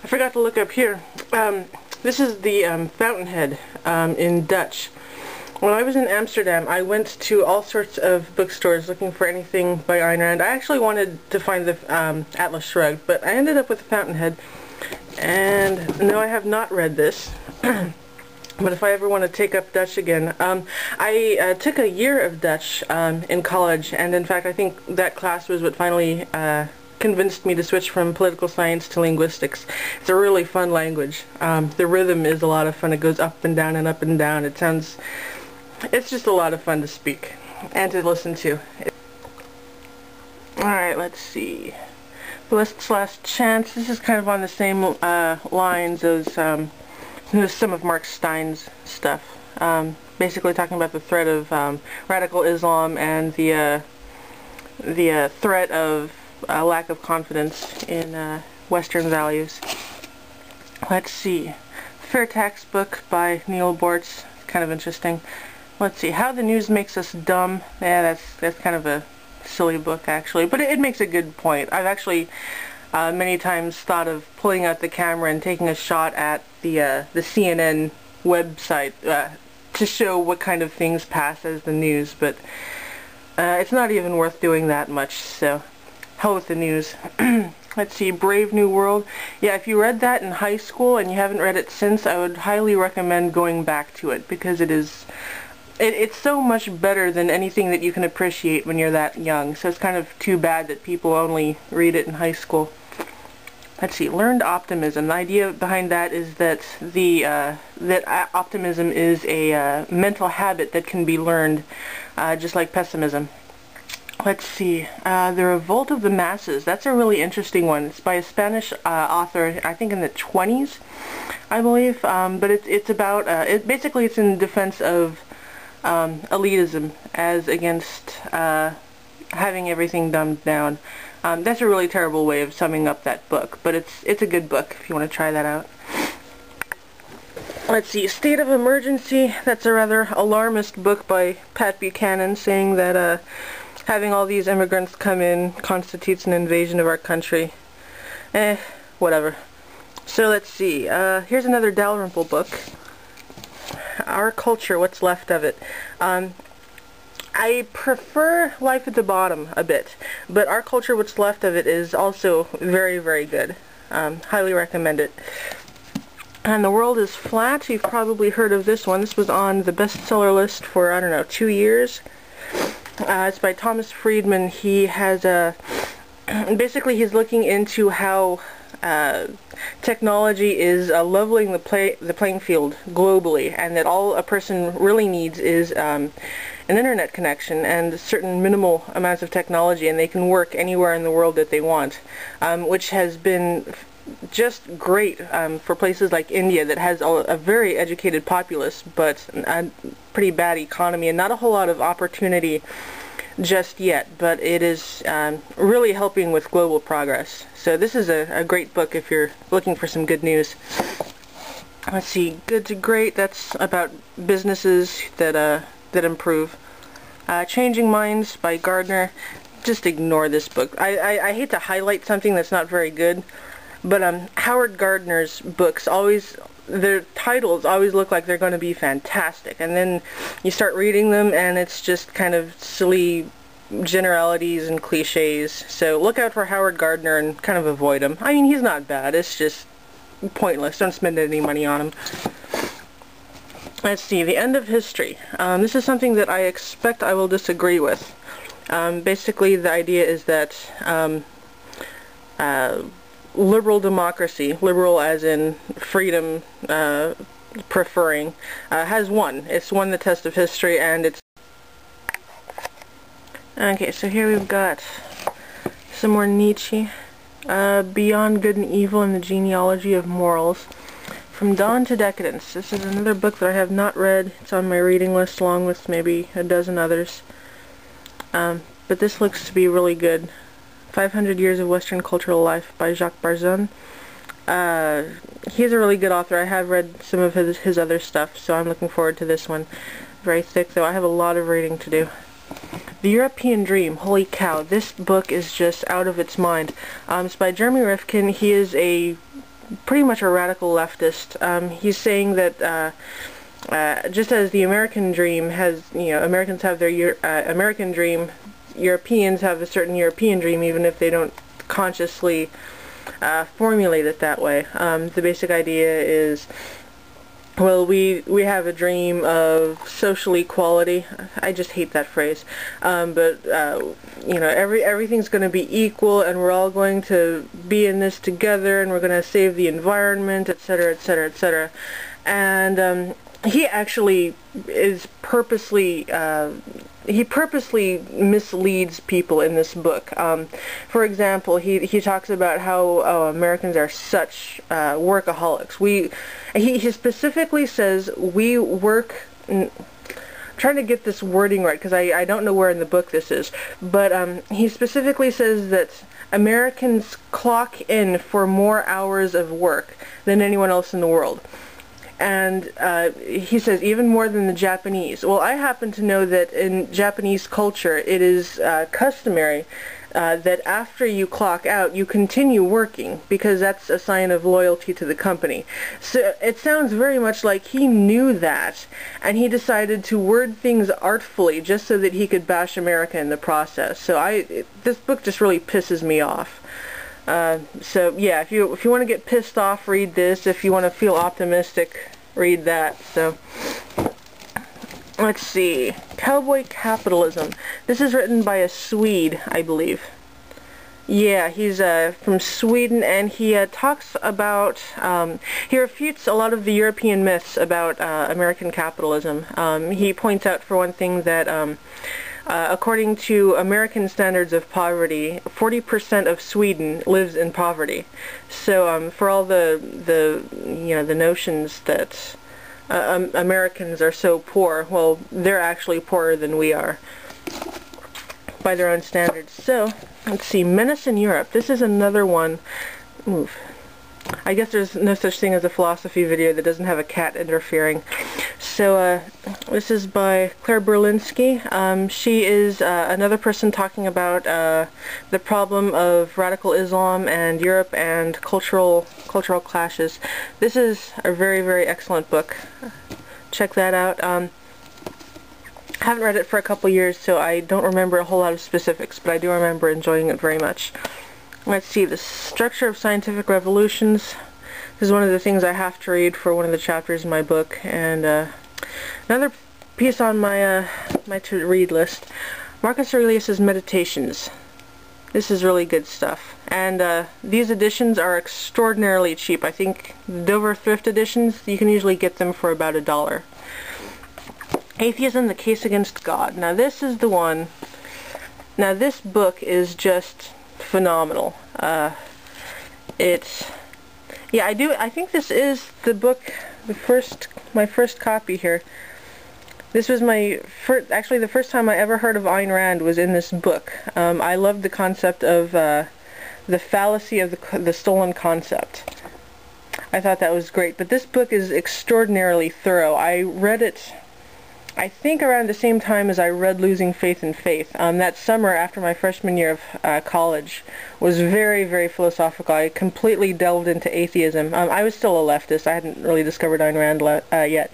I forgot to look up here. This is the Fountainhead in Dutch. When I was in Amsterdam, I went to all sorts of bookstores looking for anything by Ayn Rand. I actually wanted to find the Atlas Shrugged, but I ended up with the Fountainhead. And no, I have not read this. But if I ever want to take up Dutch again, I took a year of Dutch in college, and in fact I think that class was what finally convinced me to switch from political science to linguistics. It's a really fun language. The rhythm is a lot of fun. It goes up and down and up and down. It's just a lot of fun to speak and to listen to. Alright, let's see. Blessed Last Chance. This is kind of on the same lines as some of Mark Stein's stuff. Basically talking about the threat of radical Islam and the threat of lack of confidence in Western values. Let's see. Fair Tax book by Neil Bortz. Kind of interesting. Let's see. How the News Makes Us Dumb. Yeah, that's kind of a silly book actually, but it makes a good point. I've actually many times thought of pulling out the camera and taking a shot at the CNN website to show what kind of things pass as the news, but it's not even worth doing that much, so hell with the news. Let's see, Brave New World. Yeah, if you read that in high school and you haven't read it since, I would highly recommend going back to it, because it's so much better than anything that you can appreciate when you're that young, so it's kind of too bad that people only read it in high school. Let's see, Learned Optimism. The idea behind that is that optimism is a mental habit that can be learned, just like pessimism. Let's see, The Revolt of the Masses. That's a really interesting one. It's by a Spanish author, I think in the 20s, I believe, but it's about, basically it's in defense of elitism as against having everything dumbed down. That's a really terrible way of summing up that book, but it's a good book if you want to try that out. Let's see, State of Emergency. That's a rather alarmist book by Pat Buchanan, saying that having all these immigrants come in constitutes an invasion of our country. Whatever. So let's see, here's another Dalrymple book. Our Culture, What's Left of It. I prefer Life at the Bottom a bit, but Our Culture, What's Left of It is also very, very good. Highly recommend it. And The World is Flat. You've probably heard of this one. This was on the bestseller list for, I don't know, 2 years. It's by Thomas Friedman. He has basically he's looking into how technology is leveling the playing field globally, and that all a person really needs is an internet connection and certain minimal amounts of technology, and they can work anywhere in the world that they want, which has been just great for places like India that has a very educated populace but a pretty bad economy and not a whole lot of opportunity just yet, but it is really helping with global progress. So this is a great book if you're looking for some good news. Let's see, Good to Great. That's about businesses that improve. Changing Minds by Gardner. Just ignore this book. I hate to highlight something that's not very good, but Howard Gardner's books their titles always look like they're going to be fantastic, and then you start reading them and it's just kind of silly generalities and cliches. So look out for Howard Gardner and kind of avoid him. I mean, he's not bad, it's just pointless. Don't spend any money on him. Let's see, The End of History. This is something that I expect I will disagree with. Basically the idea is that liberal democracy, liberal as in freedom preferring, has won. It's won the test of history, and it's... Okay, so here we've got some more Nietzsche. Beyond Good and Evil and the Genealogy of Morals. From Dawn to Decadence. This is another book that I have not read. It's on my reading list along with maybe a dozen others. But this looks to be really good. 500 Years of Western Cultural Life by Jacques Barzun. He's a really good author. I have read some of his other stuff, so I'm looking forward to this one. Very thick, though. I have a lot of reading to do. The European Dream. Holy cow, this book is just out of its mind. It's by Jeremy Rifkin. He is a pretty much a radical leftist. He's saying that just as the American dream has, Americans have their American dream, Europeans have a certain European dream, even if they don't consciously formulate it that way. The basic idea is, well, we have a dream of social equality. I just hate that phrase. But everything's going to be equal, and we're all going to be in this together, and we're going to save the environment, etc., etc., etc. And he actually is purposely misleads people in this book. For example, he talks about how Americans are such workaholics. He specifically says we work. Trying to get this wording right, because I don't know where in the book this is, but he specifically says that Americans clock in for more hours of work than anyone else in the world. And he says even more than the Japanese. Well, I happen to know that in Japanese culture it is customary that after you clock out you continue working, because that's a sign of loyalty to the company. So it sounds very much like he knew that, and he decided to word things artfully just so that he could bash America in the process. So this book just really pisses me off. So yeah, if you want to get pissed off, read this. If you want to feel optimistic, read that. So let's see, Cowboy Capitalism. This is written by a Swede, I believe. Yeah, he's from Sweden, and he talks about, he refutes a lot of the European myths about American capitalism. He points out, for one thing, that according to American standards of poverty, 40% of Sweden lives in poverty. So for all the notions that Americans are so poor, well, they're actually poorer than we are by their own standards. So let's see, Menace in Europe. This is another one. Move. I guess there's no such thing as a philosophy video that doesn't have a cat interfering. So this is by Claire Berlinski. She is another person talking about the problem of radical Islam and Europe and cultural clashes. This is a very, very excellent book. Check that out. I haven't read it for a couple years, so I don't remember a whole lot of specifics, but I do remember enjoying it very much. Let's see, The Structure of Scientific Revolutions. This is one of the things I have to read for one of the chapters in my book. And another piece on my my to-read list, Marcus Aurelius's Meditations. This is really good stuff. And these editions are extraordinarily cheap. I think the Dover thrift editions, you can usually get them for about $1. Atheism, The Case Against God. Now this is the one. Now this book is just phenomenal. I think this is the book, my first copy here. This was actually the first time I ever heard of Ayn Rand was in this book. I loved the concept of the fallacy of the stolen concept. I thought that was great, but this book is extraordinarily thorough. I read it, I think, around the same time as I read Losing Faith in Faith. That summer after my freshman year of college was very, very philosophical. I completely delved into atheism. I was still a leftist. I hadn't really discovered Ayn Rand yet.